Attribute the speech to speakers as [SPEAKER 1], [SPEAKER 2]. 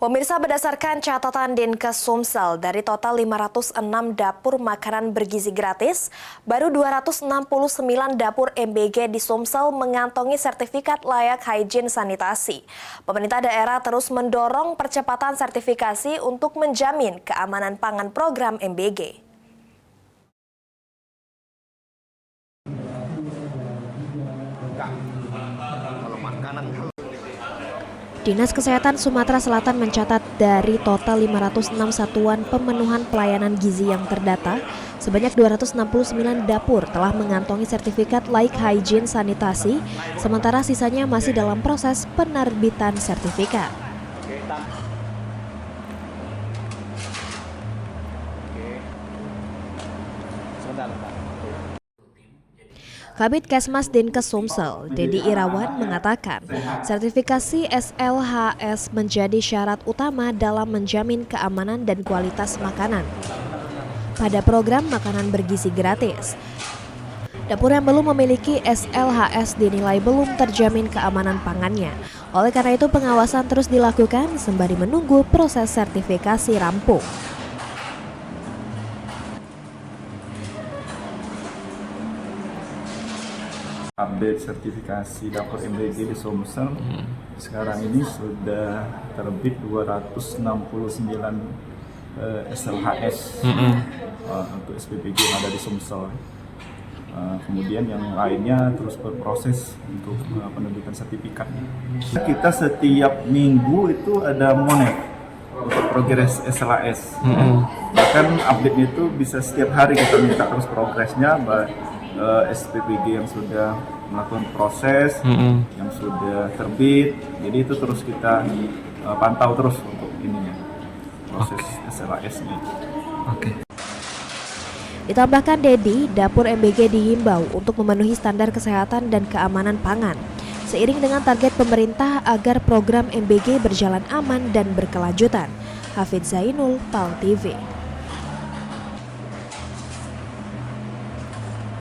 [SPEAKER 1] Pemirsa, berdasarkan catatan Dinkes Sumsel, dari total 506 dapur makanan bergizi gratis, baru 269 dapur MBG di Sumsel mengantongi sertifikat layak higien sanitasi. Pemerintah daerah terus mendorong percepatan sertifikasi untuk menjamin keamanan pangan program MBG. Dinas Kesehatan Sumatera Selatan mencatat dari total 506 satuan pemenuhan pelayanan gizi yang terdata, sebanyak 269 dapur telah mengantongi sertifikat layak higien sanitasi, sementara sisanya masih dalam proses penerbitan sertifikat. Kabid Kesmas Dinkes Sumsel, Dedi Irawan, mengatakan sertifikasi SLHS menjadi syarat utama dalam menjamin keamanan dan kualitas makanan pada program makanan bergizi gratis. Dapur yang belum memiliki SLHS dinilai belum terjamin keamanan pangannya. Oleh karena itu, pengawasan terus dilakukan sembari menunggu proses sertifikasi rampung.
[SPEAKER 2] Update sertifikasi dapur MBG di Sumsel sekarang ini sudah terbit 269 SLHS untuk SPBG yang ada di Sumsel. Kemudian yang lainnya terus berproses untuk penerbitan sertifikat. Kita setiap minggu itu ada monet untuk progres SLHS. Bahkan update itu bisa setiap hari kita minta terus progresnya. SPBG yang sudah melakukan proses, yang sudah terbit, jadi itu terus kita pantau terus untuk ininya, proses SLHS-nya.
[SPEAKER 1] Ditambahkan Dedi, dapur MBG dihimbau untuk memenuhi standar kesehatan dan keamanan pangan, seiring dengan target pemerintah agar program MBG berjalan aman dan berkelanjutan. Hafidz Zainul, PAL TV.